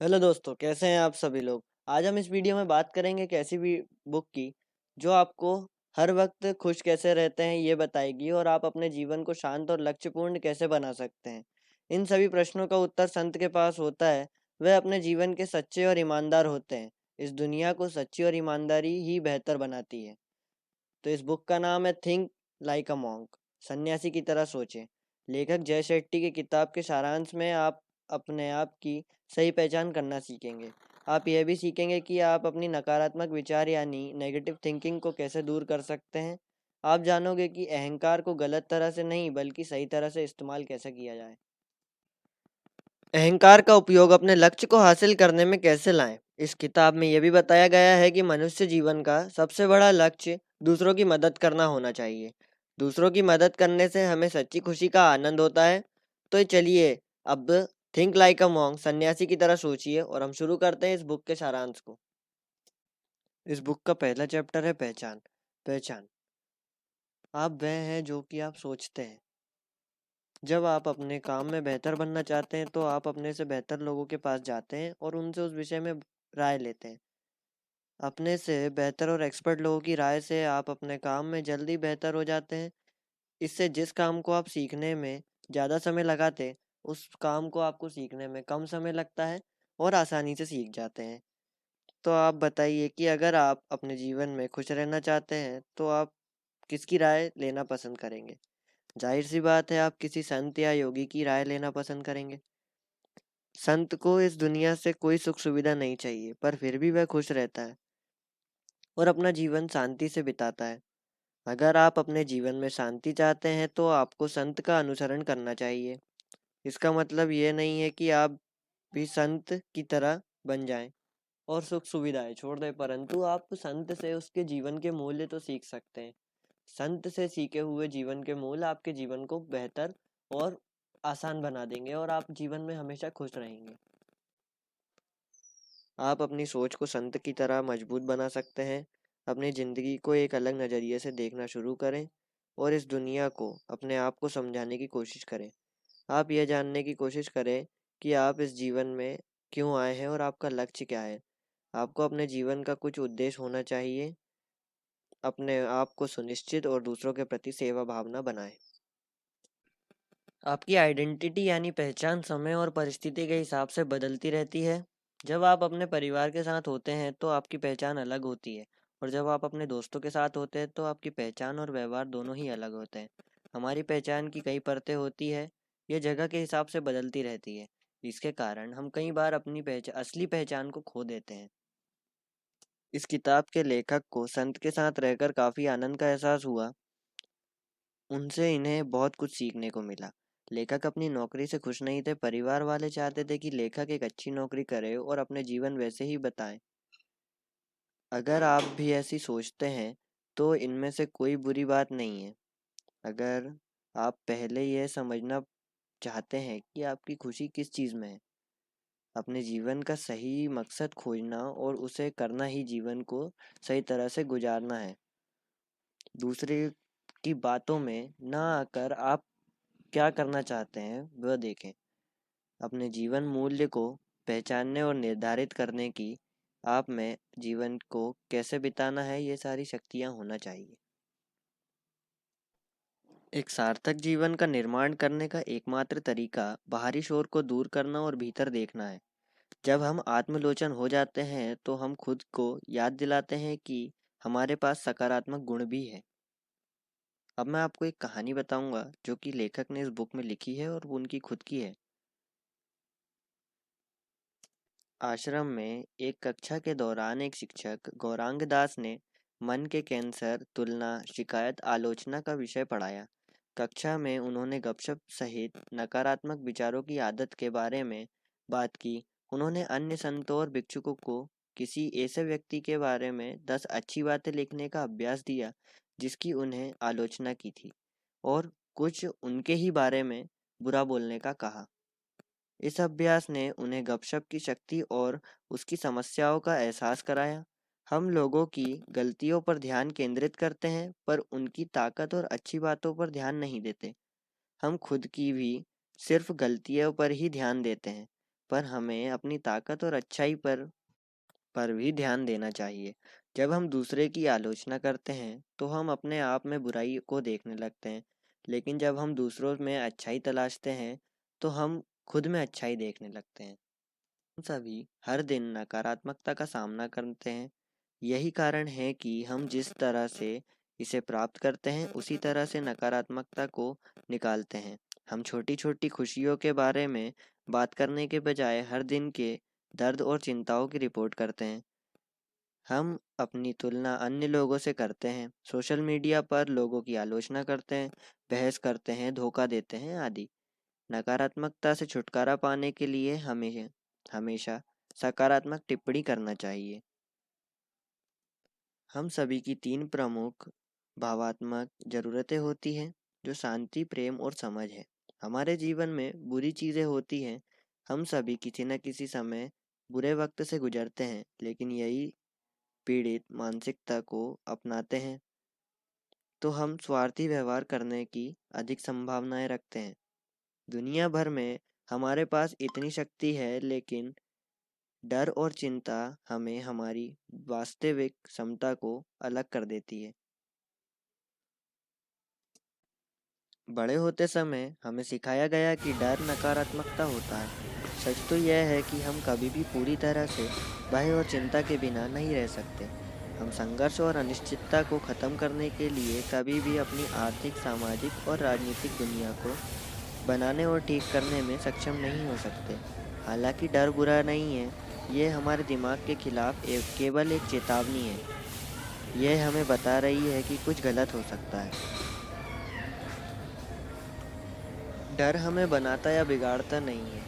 Hello दोस्तों, कैसे हैं आप सभी लोग। आज हम इस वीडियो में बात करेंगे एक ऐसी भी बुक की जो आपको हर वक्त खुश कैसे रहते हैं ये बताएगी और आप अपने जीवन को शांत और लक्ष्यपूर्ण कैसे बना सकते हैं। इन सभी प्रश्नों का उत्तर संत के पास होता है। वह अपने जीवन के सच्चे और ईमानदार होते हैं। इस दुनिया को सच्ची और ईमानदारी ही बेहतर बनाती है। तो इस बुक का नाम है थिंक लाइक अ मॉन्क, सन्यासी की तरह सोचें। लेखक जय शेट्टी की किताब के सारांश में आप अपने आप की सही पहचान करना सीखेंगे। आप यह भी सीखेंगे कि आप अपनी नकारात्मक विचार यानी नेगेटिव थिंकिंग को कैसे दूर कर सकते हैं। आप जानोगे कि अहंकार को गलत तरह से नहीं बल्कि सही तरह से इस्तेमाल कैसे किया जाए। अहंकार का उपयोग अपने लक्ष्य को हासिल करने में कैसे लाएं। इस किताब में यह भी बताया गया है कि मनुष्य जीवन का सबसे बड़ा लक्ष्य दूसरों की मदद करना होना चाहिए। दूसरों की मदद करने से हमें सच्ची खुशी का आनंद होता है। तो चलिए अब थिंक लाइक अ मॉन्क, सन्यासी की तरह सोचिए, और हम शुरू करते हैं इस बुक के सारांश को। इस बुक का पहला चैप्टर है पहचान। पहचान आप वह हैं जो कि आप सोचते हैं। जब आप अपने काम में बेहतर बनना चाहते हैं तो आप अपने से बेहतर लोगों के पास जाते हैं और उनसे उस विषय में राय लेते हैं। अपने से बेहतर और एक्सपर्ट लोगों की राय से आप अपने काम में जल्दी बेहतर हो जाते हैं। इससे जिस काम को आप सीखने में ज़्यादा समय लगाते, उस काम को आपको सीखने में कम समय लगता है और आसानी से सीख जाते हैं। तो आप बताइए कि अगर आप अपने जीवन में खुश रहना चाहते हैं तो आप किसकी राय लेना पसंद करेंगे। जाहिर सी बात है, आप किसी संत या योगी की राय लेना पसंद करेंगे। संत को इस दुनिया से कोई सुख सुविधा नहीं चाहिए, पर फिर भी वह खुश रहता है और अपना जीवन शांति से बिताता है। अगर आप अपने जीवन में शांति चाहते हैं तो आपको संत का अनुसरण करना चाहिए। इसका मतलब ये नहीं है कि आप भी संत की तरह बन जाएं और सुख सुविधाएं छोड़ दें, परंतु आप संत से उसके जीवन के मूल्य तो सीख सकते हैं। संत से सीखे हुए जीवन के मूल आपके जीवन को बेहतर और आसान बना देंगे और आप जीवन में हमेशा खुश रहेंगे। आप अपनी सोच को संत की तरह मजबूत बना सकते हैं। अपनी ज़िंदगी को एक अलग नज़रिए से देखना शुरू करें और इस दुनिया को अपने आप को समझाने की कोशिश करें। आप यह जानने की कोशिश करें कि आप इस जीवन में क्यों आए हैं और आपका लक्ष्य क्या है। आपको अपने जीवन का कुछ उद्देश्य होना चाहिए। अपने आप को सुनिश्चित और दूसरों के प्रति सेवा भावना बनाएं। आपकी आइडेंटिटी यानी पहचान समय और परिस्थिति के हिसाब से बदलती रहती है। जब आप अपने परिवार के साथ होते हैं तो आपकी पहचान अलग होती है, और जब आप अपने दोस्तों के साथ होते हैं तो आपकी पहचान और व्यवहार दोनों ही अलग होते हैं। हमारी पहचान की कई परतें होती है। ये जगह के हिसाब से बदलती रहती है। इसके कारण हम कई बार अपनी असली पहचान को खो देते हैं। इस किताब के लेखक को संत के साथ रहकर काफ़ी आनंद का एहसास हुआ। उनसे इन्हें बहुत कुछ सीखने को मिला। लेखक अपनी नौकरी से खुश नहीं थे। परिवार वाले चाहते थे कि लेखक एक अच्छी नौकरी करे और अपने जीवन वैसे ही बताएं। अगर आप भी ऐसी सोचते हैं तो इनमें से कोई बुरी बात नहीं है। अगर आप पहले यह समझना चाहते हैं कि आपकी खुशी किस चीज़ में है। अपने जीवन का सही मकसद खोजना और उसे करना ही जीवन को सही तरह से गुजारना है। दूसरे की बातों में ना आकर आप क्या करना चाहते हैं वह देखें। अपने जीवन मूल्य को पहचानने और निर्धारित करने की आप में जीवन को कैसे बिताना है, ये सारी शक्तियाँ होना चाहिए। एक सार्थक जीवन का निर्माण करने का एकमात्र तरीका बाहरी शोर को दूर करना और भीतर देखना है। जब हम आत्मलोचन हो जाते हैं तो हम खुद को याद दिलाते हैं कि हमारे पास सकारात्मक गुण भी है। अब मैं आपको एक कहानी बताऊंगा जो कि लेखक ने इस बुक में लिखी है और वो उनकी खुद की है। आश्रम में एक कक्षा के दौरान एक शिक्षक गौरांग दास ने मन के कैंसर, तुलना, शिकायत, आलोचना का विषय पढ़ाया। कक्षा में उन्होंने गपशप सहित नकारात्मक विचारों की आदत के बारे में बात की। उन्होंने अन्य संतों और भिक्षुकों को किसी ऐसे व्यक्ति के बारे में 10 अच्छी बातें लिखने का अभ्यास दिया जिसकी उन्हें आलोचना की थी, और कुछ उनके ही बारे में बुरा बोलने का कहा। इस अभ्यास ने उन्हें गपशप की शक्ति और उसकी समस्याओं का एहसास कराया। हम लोगों की गलतियों पर ध्यान केंद्रित करते हैं पर उनकी ताकत और अच्छी बातों पर ध्यान नहीं देते। हम खुद की भी सिर्फ गलतियों पर ही ध्यान देते हैं पर हमें अपनी ताकत और अच्छाई पर भी ध्यान देना चाहिए। जब हम दूसरे की आलोचना करते हैं, तो हम अपने आप में बुराई को देखने लगते हैं, लेकिन जब हम दूसरों में अच्छाई तलाशते हैं, तो हम खुद में अच्छाई देखने लगते हैं। हम सभी हर दिन नकारात्मकता का सामना करते हैं। यही कारण है कि हम जिस तरह से इसे प्राप्त करते हैं, उसी तरह से नकारात्मकता को निकालते हैं। हम छोटी-छोटी खुशियों के बारे में बात करने के बजाय हर दिन के दर्द और चिंताओं की रिपोर्ट करते हैं। हम अपनी तुलना अन्य लोगों से करते हैं, सोशल मीडिया पर लोगों की आलोचना करते हैं, बहस करते हैं, धोखा देते हैं आदि। नकारात्मकता से छुटकारा पाने के लिए हमें हमेशा सकारात्मक टिप्पणी करना चाहिए। हम सभी की 3 प्रमुख भावात्मक ज़रूरतें होती हैं, जो शांति, प्रेम और समझ है। हमारे जीवन में बुरी चीज़ें होती हैं, हम सभी किसी न किसी समय बुरे वक्त से गुजरते हैं, लेकिन यही पीड़ित मानसिकता को अपनाते हैं, तो हम स्वार्थी व्यवहार करने की अधिक संभावनाएं रखते हैं। दुनिया भर में हमारे पास इतनी शक्ति है, लेकिन डर और चिंता हमें हमारी वास्तविक क्षमता को अलग कर देती है। बड़े होते समय हमें सिखाया गया कि डर नकारात्मकता होता है। सच तो यह है कि हम कभी भी पूरी तरह से भय और चिंता के बिना नहीं रह सकते। हम संघर्ष और अनिश्चितता को खत्म करने के लिए कभी भी अपनी आर्थिक, सामाजिक और राजनीतिक दुनिया को बनाने और ठीक करने में सक्षम नहीं हो सकते। हालांकि डर बुरा नहीं है, ये हमारे दिमाग के खिलाफ केवल एक चेतावनी है। यह हमें बता रही है कि कुछ गलत हो सकता है। डर हमें बनाता या बिगाड़ता नहीं है।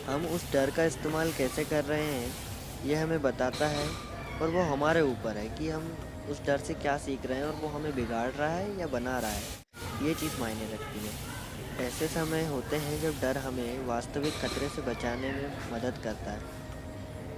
हम उस डर का इस्तेमाल कैसे कर रहे हैं, यह हमें बताता है, और वो हमारे ऊपर है कि हम उस डर से क्या सीख रहे हैं और वो हमें बिगाड़ रहा है या बना रहा है। ये चीज़ मायने रखती है। ऐसे समय होते हैं जब डर हमें वास्तविक खतरे से बचाने में मदद करता है,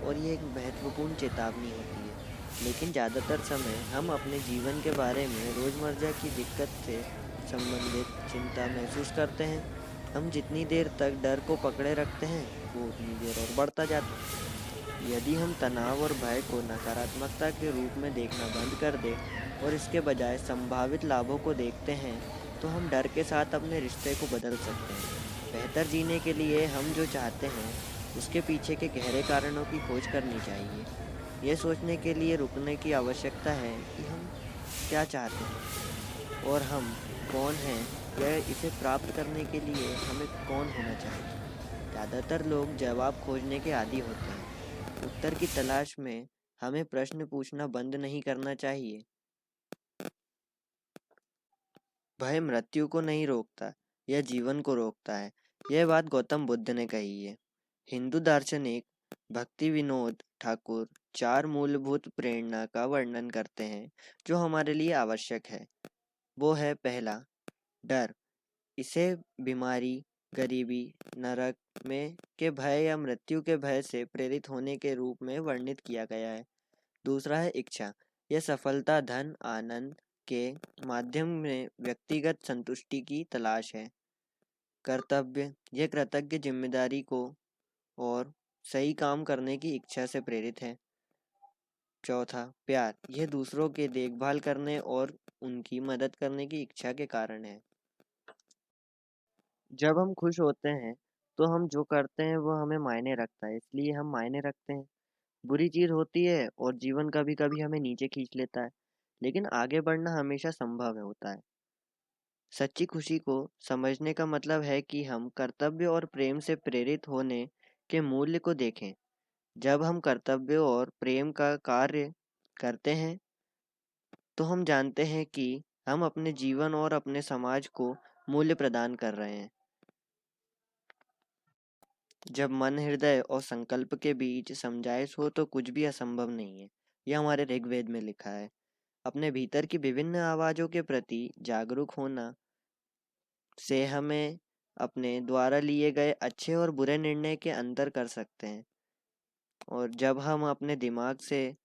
और ये एक महत्वपूर्ण चेतावनी होती है। लेकिन ज़्यादातर समय हम अपने जीवन के बारे में रोज़मर्रा की दिक्कत से संबंधित चिंता महसूस करते हैं। हम जितनी देर तक डर को पकड़े रखते हैं, वो उतनी देर और बढ़ता जाता है। यदि हम तनाव और भय को नकारात्मकता के रूप में देखना बंद कर दें और इसके बजाय संभावित लाभों को देखते हैं, तो हम डर के साथ अपने रिश्ते को बदल सकते हैं। बेहतर जीने के लिए हम जो चाहते हैं, उसके पीछे के गहरे कारणों की खोज करनी चाहिए। ये सोचने के लिए रुकने की आवश्यकता है कि हम क्या चाहते हैं और हम कौन हैं, या इसे प्राप्त करने के लिए हमें कौन होना चाहिए। ज़्यादातर लोग जवाब खोजने के आदी होते हैं। उत्तर की तलाश में हमें प्रश्न पूछना बंद नहीं करना चाहिए। भय मृत्यु को नहीं रोकता, यह जीवन को रोकता है। यह बात गौतम बुद्ध ने कही है। हिंदू दार्शनिक भक्ति विनोद ठाकुर 4 मूलभूत प्रेरणा का वर्णन करते हैं, जो हमारे लिए आवश्यक है। वो है पहला, डर। इसे बीमारी, गरीबी, नरक में के भय या मृत्यु के भय से प्रेरित होने के रूप में वर्णित किया गया है। दूसरा है इच्छा। यह सफलता, धन, आनंद के माध्यम में व्यक्तिगत संतुष्टि की तलाश है। कर्तव्य। यह कृतज्ञ जिम्मेदारी को और सही काम करने की इच्छा से प्रेरित है। चौथा, प्यार। यह दूसरों के देखभाल करने और उनकी मदद करने की इच्छा के कारण है। जब हम खुश होते हैं, तो हम जो करते हैं वो हमें मायने रखता है, इसलिए हम मायने रखते हैं। बुरी चीज़ होती है और जीवन कभी-कभी हमें नीचे खींच लेता है, लेकिन आगे बढ़ना हमेशा संभव है होता है। सच्ची खुशी को समझने का मतलब है कि हम कर्तव्य और प्रेम से प्रेरित होने के मूल्य को देखें। जब हम कर्तव्य और प्रेम का कार्य करते हैं, तो हम जानते हैं कि हम अपने जीवन और अपने समाज को मूल्य प्रदान कर रहे हैं। जब मन, हृदय और संकल्प के बीच समझाइश हो, तो कुछ भी असंभव नहीं है। यह हमारे ऋग्वेद में लिखा है। अपने भीतर की विभिन्न आवाज़ों के प्रति जागरूक होना से हमें अपने द्वारा लिए गए अच्छे और बुरे निर्णय के अंतर कर सकते हैं। और जब हम अपने दिमाग से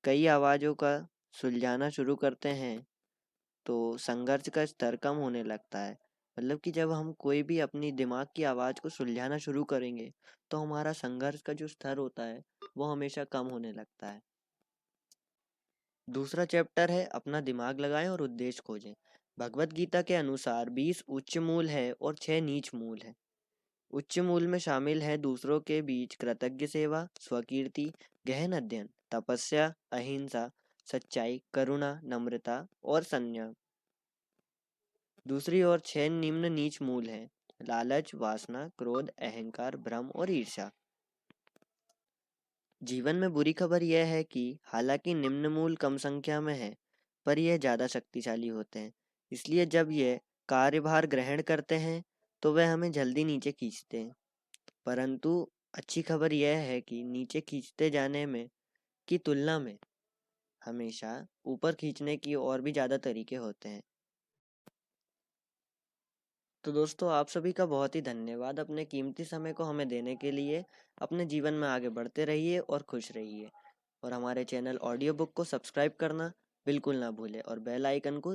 कई आवाज़ों का सुलझाना शुरू करते हैं, तो संघर्ष का स्तर कम होने लगता है। मतलब कि जब हम कोई भी अपनी दिमाग की आवाज़ को सुलझाना शुरू करेंगे तो हमारा संघर्ष का जो स्तर होता है वो हमेशा कम होने लगता है। दूसरा चैप्टर है अपना दिमाग लगाएं और उद्देश्य खोजें। भगवत गीता के अनुसार 20 उच्च मूल है और 6 नीच मूल है। उच्च मूल में शामिल है दूसरों के बीच कृतज्ञ सेवा, स्वकीर्ति, गहन अध्ययन, तपस्या, अहिंसा, सच्चाई, करुणा, नम्रता और संयम। दूसरी ओर 6 निम्न नीच मूल हैं: लालच, वासना, क्रोध, अहंकार, भ्रम और ईर्ष्या। जीवन में बुरी खबर यह है कि हालांकि निम्न मूल कम संख्या में है, पर यह ज़्यादा शक्तिशाली होते हैं। इसलिए जब यह कार्यभार ग्रहण करते हैं, तो वह हमें जल्दी नीचे खींचते हैं। परंतु अच्छी खबर यह है कि नीचे खींचते जाने में की तुलना में हमेशा ऊपर खींचने की और भी ज़्यादा तरीके होते हैं। तो दोस्तों, आप सभी का बहुत ही धन्यवाद अपने कीमती समय को हमें देने के लिए। अपने जीवन में आगे बढ़ते रहिए और खुश रहिए, और हमारे चैनल ऑडियो बुक को सब्सक्राइब करना बिल्कुल ना भूलें और बेल आइकन को